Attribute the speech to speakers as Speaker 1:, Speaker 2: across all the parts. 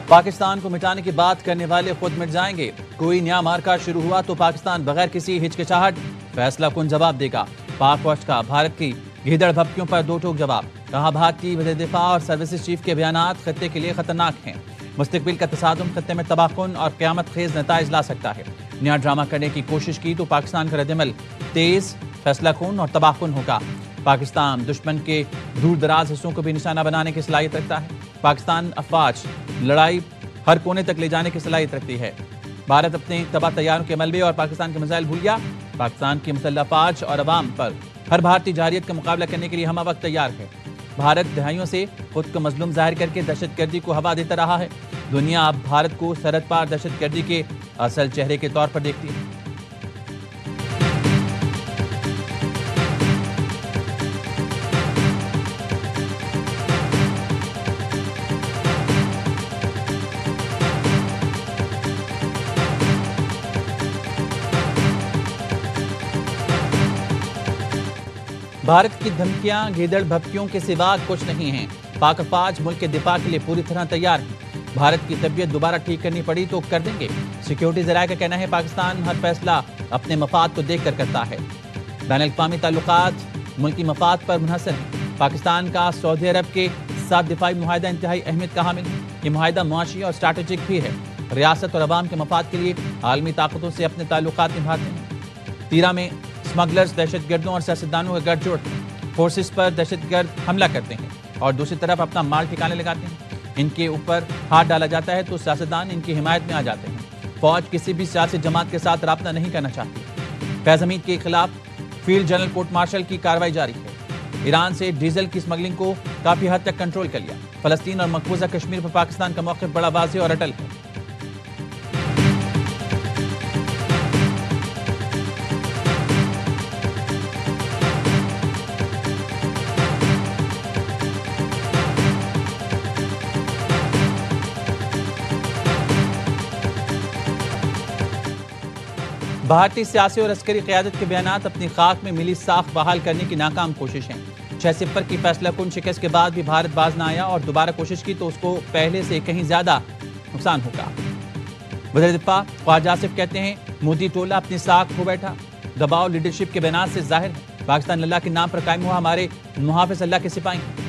Speaker 1: پاکستان کو مٹانے کی بات کرنے والے خود مٹ جائیں گے۔ کوئی نیا مارکا شروع ہوا تو پاکستان بغیر کسی ہچکچاہٹ فیصلہ کن جواب دے گا۔ پاک فوج کا بھارت کی گیدڑ بھپکیوں پر دو ٹوک جواب۔ کہا بھارتی وزیر دفاع اور سروسز چیف کے بیانات خطے کے لیے خطرناک ہیں۔ مستقبل کا تصادم خطے میں تباہ کن اور قیامت خیز نتائج لا سکتا ہے۔ نیا ڈرامہ کرنے کی کوشش کی تو پاکستان کا ردعمل تیز، فیصلہ کن اور تباہ کن ہوگا۔ پاکستان دشمن کے دور دراز حصوں کو بھی نشانہ بنانے کی صلاحیت رکھتا ہے۔ پاکستان افواج لڑائی ہر کونے تک لے جانے کی صلاحیت رکھتی ہے۔ بھارت اپنے تباہ تیاروں کے ملبے اور پاکستان کے میزائل بھول گیا۔ پاکستان کی مسلح افواج اور عوام پر ہر بھارتی جارحیت کا مقابلہ کرنے کے لیے ہمہ وقت تیار ہے۔ بھارت دہائیوں سے خود کو مظلوم ظاہر کر کے دہشت گردی کو ہوا دیتا رہا ہے۔ دنیا اب بھارت کو سرحد پار دہشت گردی کے اصل چہرے کے طور پر دیکھتی ہے۔ بھارت کی دھمکیاں گیدڑ بھپکیوں کے سوا کچھ نہیں ہیں۔ پاک افواج ملک کے دفاع کے لیے پوری طرح تیار ہیں۔ بھارت کی طبیعت دوبارہ ٹھیک کرنی پڑی تو کر دیں گے۔ سیکیورٹی ذرائع کا کہنا ہے پاکستان ہر فیصلہ اپنے مفاد کو دیکھ کر کرتا ہے۔ بین الاقوامی تعلقات ملکی مفاد پر منحصر ہیں۔ پاکستان کا سعودی عرب کے ساتھ دفاعی معاہدہ انتہائی اہمیت کا حامل ہے۔ یہ معاہدہ معاشی اور اسٹریٹجک بھی ہے۔ ریاست اور عوام کے مفاد کے لیے عالمی طاقتوں سے اپنے تعلقات نبھاتے ہیں۔ تیرا میں اسمگلرز دہشت گردوں اور سیاستدانوں کا گٹھ جوڑ ہیں۔ فورسز پر دہشت گرد حملہ کرتے ہیں اور دوسری طرف اپنا مال ٹھکانے لگاتے ہیں۔ ان کے اوپر ہاتھ ڈالا جاتا ہے تو سیاستدان ان کی حمایت میں آ جاتے ہیں۔ فوج کسی بھی سیاسی جماعت کے ساتھ رابطہ نہیں کرنا چاہتی۔ فیض حمید کے خلاف فیلڈ جنرل کورٹ مارشل کی کارروائی جاری ہے۔ ایران سے ڈیزل کی اسمگلنگ کو کافی حد تک کنٹرول کر لیا۔ فلسطین اور مقبوضہ کشمیر پر پاکستان کا موقف بڑا واضح اور اٹل ہے۔ بھارتی سیاسی اور عسکری قیادت کے بیانات اپنی خاک میں ملی ساکھ بحال کرنے کی ناکام کوشش ہیں۔ 6-0 کی فیصلہ کن شکست کے بعد بھی بھارت باز نہ آیا اور دوبارہ کوشش کی تو اس کو پہلے سے کہیں زیادہ نقصان ہوگا۔ وزیر دفاع خواجہ آصف کہتے ہیں مودی ٹولہ اپنی ساکھ کھو بیٹھا۔ دباؤ لیڈرشپ کے بیانات سے ظاہر ہے۔ پاکستان اللہ کے نام پر قائم ہوا، ہمارے محافظ اللہ کے سپاہی ہیں۔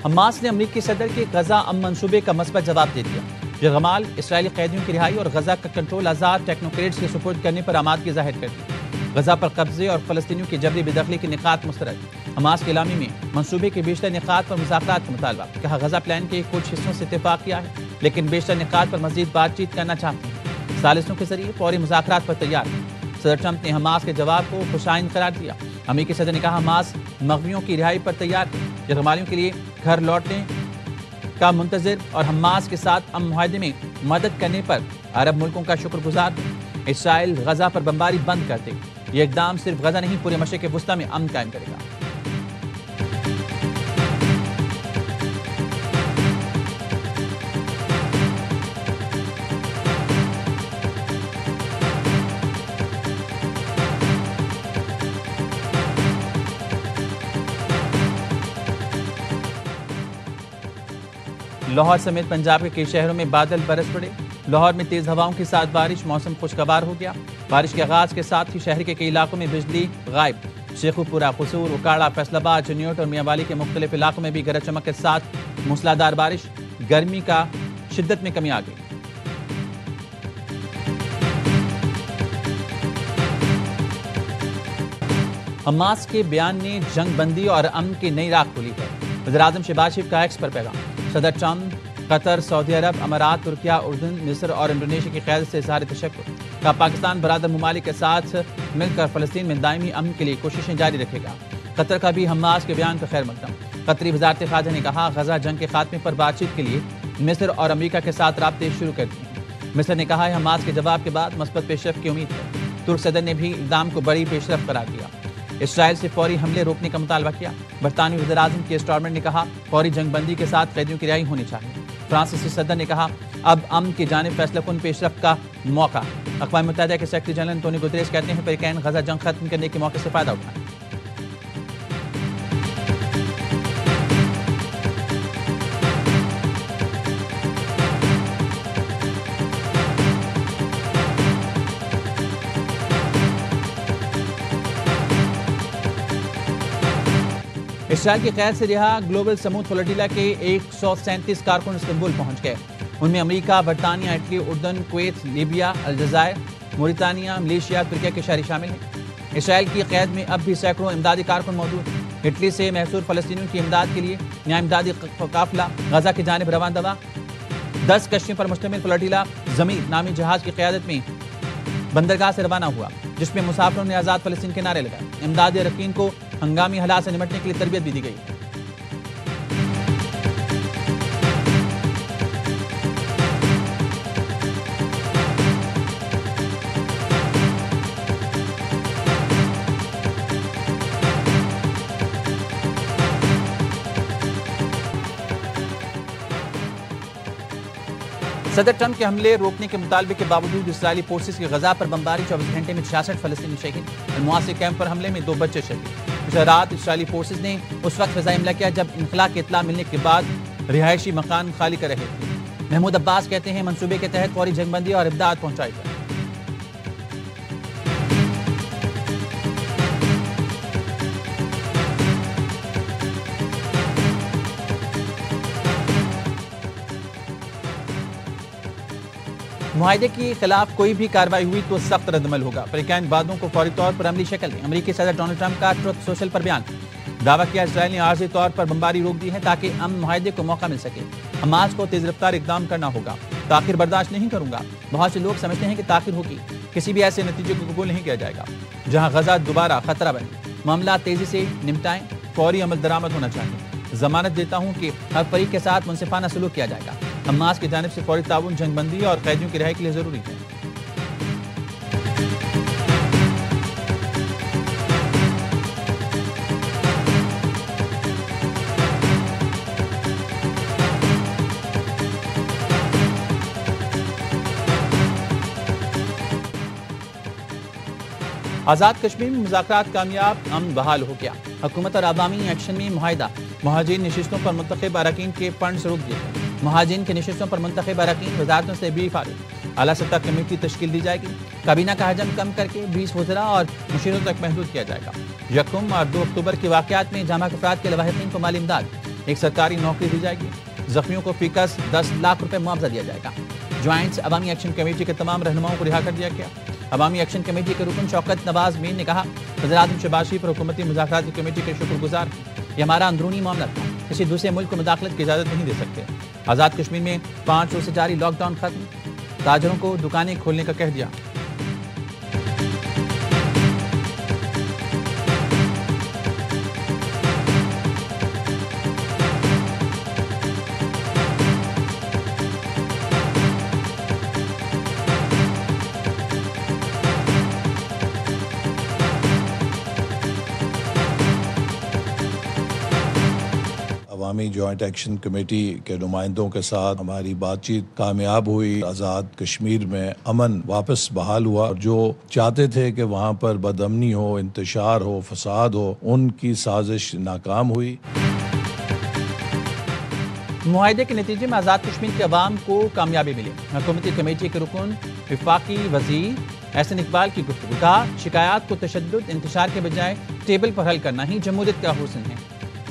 Speaker 1: حماس نے امریکی صدر کے غزہ امن منصوبے کا مثبت جواب دے دیا۔ یرغمال اسرائیلی قیدیوں کی رہائی اور غزہ کا کنٹرول آزاد ٹیکنوکریٹس کے سپرد کرنے پر آمادگی ظاہر کر دی۔ غزہ پر قبضے اور فلسطینیوں کی جبری بے دخلی کے نکات مسترد۔ حماس کے اعلامیے میں منصوبے کے بیشتر نکات پر مذاکرات کا مطالبہ۔ کہا غزہ پلان کے کچھ حصوں سے اتفاق کیا ہے لیکن بیشتر نکات پر مزید بات چیت کرنا چاہتے ہیں۔ ثالثوں کے ذریعے فوری مذاکرات پر تیار ہیں۔ صدر ٹرمپ نے حماس کے جواب کو خوشائند قرار دیا۔ امریکی صدر نے کہا حماس مغویوں کی رہائی پر تیار ہے، یرغمالیوں کے لیے گھر لوٹنے کا منتظر اور حماس کے ساتھ امن معاہدے میں مدد کرنے پر عرب ملکوں کا شکر گزار ہے۔ اسرائیل غزہ پر بمباری بند کر دے۔ یہ اقدام صرف غزہ نہیں پورے مشرق وسطیٰ میں امن قائم کرے گا۔ لاہور سمیت پنجاب کے کئی شہروں میں بادل برس پڑے۔ لاہور میں تیز ہواؤں کے ساتھ بارش، موسم خوشگوار ہو گیا۔ بارش کے آغاز کے ساتھ ہی شہر کے کئی علاقوں میں بجلی غائب۔ شیخو پورہ، قصور، اکاڑہ، فیصل آباد، چنیوٹ اور میاں والی کے مختلف علاقوں میں بھی گرج چمک کے ساتھ موسلادھار بارش۔ گرمی کا شدت میں کمی آ گئی۔ حماس کے بیان نے جنگ بندی اور امن کی نئی راہ کھولی ہے۔ وزیراعظم شہباز شریف کا ایکس پر پیغام۔ صدر ٹرمپ قطر، سعودی عرب، امارات، ترکیہ، اردن، مصر اور انڈونیشیا کی قیادت سے اظہار تشکر۔ کہا پاکستان برادر ممالک کے ساتھ مل کر فلسطین میں دائمی امن کے لیے کوششیں جاری رکھے گا۔ قطر کا بھی حماس کے بیان کا خیر مقدم۔ قطری وزارت خارجہ نے کہا غزہ جنگ کے خاتمے پر بات چیت کے لیے مصر اور امریکہ کے ساتھ رابطے شروع کر دیے ہیں۔ مصر نے کہا ہے حماس کے جواب کے بعد مثبت پیش رفت کی امید ہے۔ ترک صدر نے بھی اقدام کو بڑی پیش رفت قرار دیا۔ اسرائیل سے فوری حملے روکنے کا مطالبہ کیا۔ برطانوی وزیر اعظم کیئر سٹارمر نے کہا فوری جنگ بندی کے ساتھ قیدیوں کی رہائی ہونی چاہیے۔ فرانسیسی صدر نے کہا اب امن کی جانب فیصلہ کن پیش رفت کا موقع۔ اقوام متحدہ کے سیکرٹری جنرل انتونیو گوتریس کہتے ہیں فریقین غزہ جنگ ختم کرنے کے موقع سے فائدہ اٹھائیں۔ اسرائیل کی قید سے رہا گلوبل سمود فلوٹیلا کے 137 کارکن استنبول پہنچ گئے۔ ان میں امریکہ، برطانیہ، اٹلی، اردن، کویت، لیبیا، الجزائر، موریتانیہ، ملیشیا، ترکیہ کے شہری شامل ہیں۔ اسرائیل کی قید میں اب بھی سینکڑوں امدادی کارکن موجود ہیں۔ اٹلی سے محصور فلسطینیوں کی امداد کے لیے نیا امدادی قافلہ غزہ کی جانب رواں دوا۔ 10 کشتیوں پر مشتمل فلوٹیلا ضمیر نامی جہاز کی قیادت میں بندرگاہ سے روانہ ہوا، جس میں مسافروں نے آزاد فلسطین کے نعرے لگائے۔ امدادی اراکین کو ہنگامی حالات سے نمٹنے کے لیے تربیت بھی دی گئی۔ صدر ٹرمپ کے حملے روکنے کے مطالبے کے باوجود اسرائیلی فورسز کی غزہ پر بمباری 24 گھنٹے میں 66 فلسطینی شہید۔ المعاصی کیمپ پر حملے میں 2 بچے شہید۔ پچھلی رات اسرائیلی فورسز نے اس وقت فضائی حملہ کیا جب انخلاء کی اطلاع ملنے کے بعد رہائشی مکان خالی کر رہے تھے۔ محمود عباس کہتے ہیں منصوبے کے تحت فوری جنگ بندی اور امداد پہنچائی جائے۔ معاہدے کے خلاف کوئی بھی کارروائی ہوئی تو سخت ردعمل ہوگا۔ فریقین وعدوں کو فوری طور پر عملی شکل دیں۔ امریکی صدر ڈونلڈ ٹرمپ کا ٹروتھ سوشل پر بیان۔ دعویٰ کیا اسرائیل نے عارضی طور پر بمباری روک دی ہے تاکہ امن معاہدے کو موقع مل سکے۔ حماس کو تیز رفتار اقدام کرنا ہوگا۔ تاخیر برداشت نہیں کروں گا۔ بہت سے لوگ سمجھتے ہیں کہ تاخیر ہوگی۔ کسی بھی ایسے نتیجے کو قبول نہیں کیا جائے گا جہاں غزہ دوبارہ خطرہ بنے۔ معاملات تیزی سے نمٹائیں، فوری عمل درآمد ہونا چاہیے۔ ضمانت دیتا ہوں کہ ہر فریق کے ساتھ منصفانہ سلوک کیا جائے گا۔ حماس کی جانب سے فوری تعاون جنگ بندی اور قیدیوں کی رہائی کے لیے ضروری ہے۔ آزاد کشمیر میں مذاکرات کامیاب، امن بحال ہو گیا۔ حکومت اور عوامی ایکشن میں معاہدہ۔ مہاجرین نشستوں پر منتخب اراکین کے فنڈز روک دیے گئے۔ مہاجرین کی نشستوں پر منتخب اراکین وزارتوں سے بھی فارغ۔ اعلیٰ سطح کمیٹی تشکیل دی جائے گی۔ کابینہ کا حجم کم کر کے 20 وزراء اور مشیروں تک محدود کیا جائے گا۔ 1 اور 2 اکتوبر کے واقعات میں جاں بحق افراد کے لواحقین کو مالی امداد۔ ایک سرکاری نوکری دی جائے گی۔ زخمیوں کو فی کس 10 لاکھ روپے معاوضہ دیا جائے گا۔ جوائنٹ عوامی ایکشن کمیٹی کے تمام رہنماؤں کو رہا کر دیا گیا۔ عوامی ایکشن کمیٹی کے رکن شوکت نواز مین نے کہا وزیراعظم شہباز شریف اور حکومتی مذاکراتی کمیٹی کے شکر گزار ہیں۔ یہ ہمارا اندرونی معاملہ تھا، کسی دوسرے ملک کو مداخلت کی اجازت نہیں دے سکتے۔ آزاد کشمیر میں 5 روز سے جاری لاک ڈاؤن ختم، تاجروں کو دکانیں کھولنے کا کہہ دیا۔
Speaker 2: عوامی جوائنٹ ایکشن کمیٹی کے نمائندوں کے ساتھ ہماری بات چیت کامیاب ہوئی۔ آزاد کشمیر میں امن واپس بحال ہوا۔ جو چاہتے تھے کہ وہاں پر بدامنی ہو، انتشار ہو، فساد ہو، ان کی سازش ناکام ہوئی۔
Speaker 1: معاہدے کے نتیجے میں آزاد کشمیر کے عوام کو کامیابی ملی۔ حکومتی کمیٹی کے رکن وفاقی وزیر احسن اقبال کی گفتگو۔ کہا شکایات کو تشدد، انتشار کے بجائے ٹیبل پر حل کرنا ہی جمہوریت کا حسن ہے۔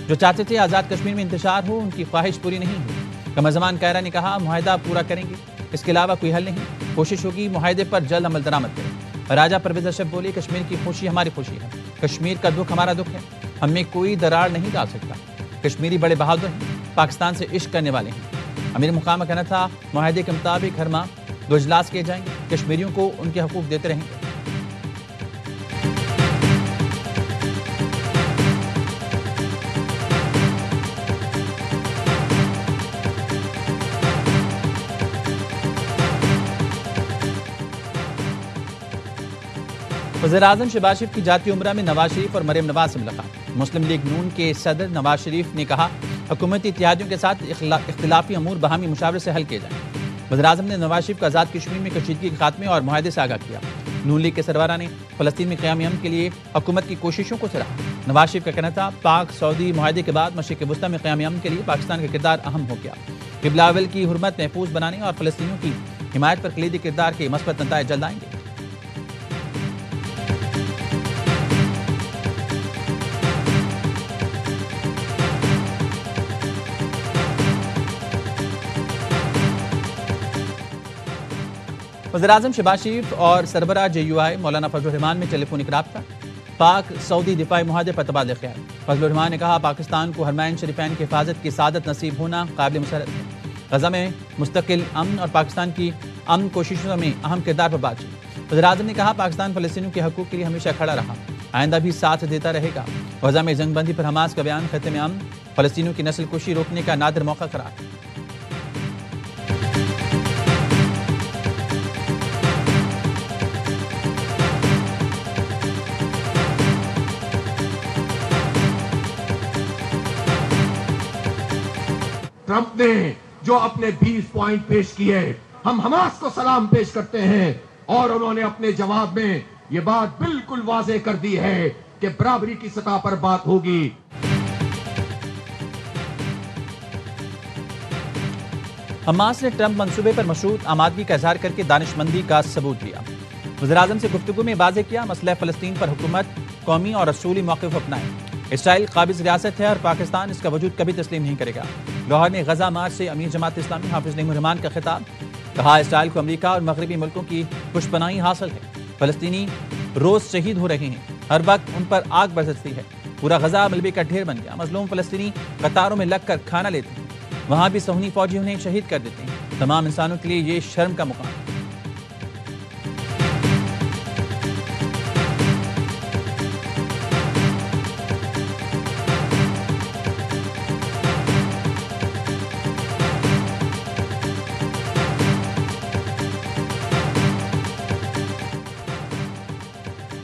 Speaker 1: جو چاہتے تھے آزاد کشمیر میں انتشار ہو، ان کی خواہش پوری نہیں ہوئی۔ قمر زمان کائرہ نے کہا معاہدہ پورا کریں گے، اس کے علاوہ کوئی حل نہیں۔ کوشش ہوگی معاہدے پر جلد عمل درآمد کریں۔ راجہ پرویز اشرف بولی کشمیر کی خوشی ہماری خوشی ہے، کشمیر کا دکھ ہمارا دکھ ہے، ہم میں کوئی درار نہیں ڈال سکتا۔ کشمیری بڑے بہادر ہیں، پاکستان سے عشق کرنے والے ہیں۔ امیر مقام کا کہنا تھا معاہدے کے مطابق ہر ماہ 2 اجلاس کیے جائیں گے، کشمیریوں کو ان کے حقوق دیتے رہیں گے۔ وزیراعظم شہباز شریف کی جاتی عمرہ میں نواز شریف اور مریم نواز سے ملاقات۔ مسلم لیگ نون کے صدر نواز شریف نے کہا حکومتی اتحادیوں کے ساتھ اختلافی امور باہمی مشاورت سے حل کیے جائیں۔ وزیراعظم نے نواز شریف کا آزاد کشمیر میں کشیدگی کے خاتمے اور معاہدے سے آگاہ کیا۔ نون لیگ کے سربراہ نے فلسطین میں قیام امن کے لیے حکومت کی کوششوں کو سراہا۔ نواز شریف کا کہنا تھا پاک سعودی معاہدے کے بعد مشرق وسطیٰ میں قیام امن کے لیے پاکستان کا کردار اہم ہو گیا۔ قبلہ اول کی حرمت محفوظ بنانے اور فلسطینیوں کی حمایت پر کلیدی کردار کے مثبت نتائج جلد آئیں گے۔ وزیراعظم شہباز شریف اور سربراہ JUI مولانا فضل الرحمان میں ٹیلی فونک رابطہ۔ پاک سعودی دفاعی معاہدے پر تبادلہ خیال۔ فضل الرحمان نے کہا پاکستان کو حرمین شریفین کی حفاظت کی سعادت نصیب ہونا قابل مسرت ہے۔ غزہ میں مستقل امن اور پاکستان کی امن کوششوں میں اہم کردار پر بات چیت۔ وزیراعظم نے کہا پاکستان فلسطینیوں کے حقوق کے لیے ہمیشہ کھڑا رہا، آئندہ بھی ساتھ دیتا رہے گا۔ غزہ میں جنگ بندی پر حماس کا بیان خطے میں امن، فلسطینیوں کی نسل کشی روکنے کا نادر موقع قرار۔
Speaker 3: ٹرمپ نے جو اپنے 20 پوائنٹ پیش کیے، ہم حماس کو سلام پیش کرتے ہیں، اور انہوں نے اپنے جواب میں یہ بات بالکل واضح کر دی ہے کہ برابری کی سطح پر بات ہوگی۔
Speaker 1: حماس نے ٹرمپ منصوبے پر مشروط آمادگی کا اظہار کر کے دانش مندی کا ثبوت دیا۔ وزیراعظم سے گفتگو میں واضح کیا مسئلہ فلسطین پر حکومت قومی اور اصولی موقف اپنائے۔ اسرائیل قابض ریاست ہے اور پاکستان اس کا وجود کبھی تسلیم نہیں کرے گا۔ لاہور نے غزہ مارچ سے امیر جماعت اسلامی حافظ نعیم الرحمان کا خطاب۔ کہا اسرائیل کو امریکہ اور مغربی ملکوں کی پشپناہی حاصل ہے۔ فلسطینی روز شہید ہو رہے ہیں، ہر وقت ان پر آگ برستی ہے۔ پورا غزہ ملبے کا ڈھیر بن گیا۔ مظلوم فلسطینی قطاروں میں لگ کر کھانا لیتے ہیں، وہاں بھی صہیونی فوجی انہیں شہید کر دیتے ہیں۔ تمام انسانوں کے لیے یہ شرم کا مقام ہے۔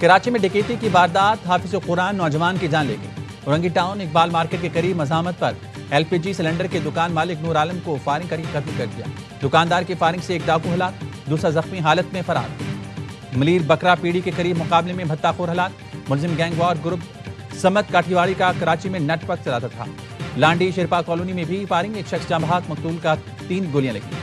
Speaker 1: کراچی میں ڈکیتی کی واردات، حافظ قرآن نوجوان کی جان لے گئی۔ اورنگی ٹاؤن اقبال مارکیٹ کے قریب مزاحمت پر LPG سلنڈر کے دکان مالک نور عالم کو فائرنگ کر قتل کر دیا۔ دکاندار کی فائرنگ سے ایک ڈاکو ہلاک، دوسرا زخمی حالت میں فرار۔ ملیر بکرا پیڑی کے قریب مقابلے میں بھتہ خور ہلاک۔ ملزم گینگ وار گروپ سمت کاٹھیواڑی کا کراچی میں نیٹ ورک چلاتا تھا۔ لانڈی شیرپا کالونی میں بھی فائرنگ، ایک شخص جاں بحق، مقتول کا 3 گولیاں لگیں۔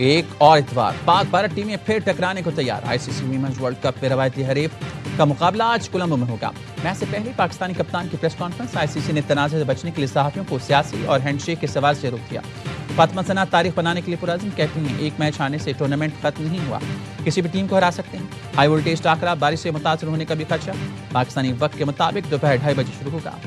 Speaker 1: ایک اور اتوار پاک بھارت ٹیمیں پھر ٹکرانے کو تیار۔ ICC ویمنز ورلڈ کپ میں روایتی حریف کا مقابلہ آج کولمبو میں ہوگا۔ میچ سے پہلے پاکستانی کپتان کی پریس کانفرنس۔ ICC نے تنازع سے بچنے کے لیے صحافیوں کو سیاسی اور ہینڈ شیک کے سوال سے روک دیا۔ فاطمہ ثنا تاریخ بنانے کے لیے پرعزم، کہتی ہیں ایک میچ آنے سے ٹورنامنٹ ختم نہیں ہوا، کسی بھی ٹیم کو ہرا سکتے ہیں۔ ہائی وولٹیج ٹاکرا، بارش سے متاثر ہونے کا بھی خدشہ۔ پاکستانی وقت کے مطابق دوپہر 2:30 بجے شروع ہوگا۔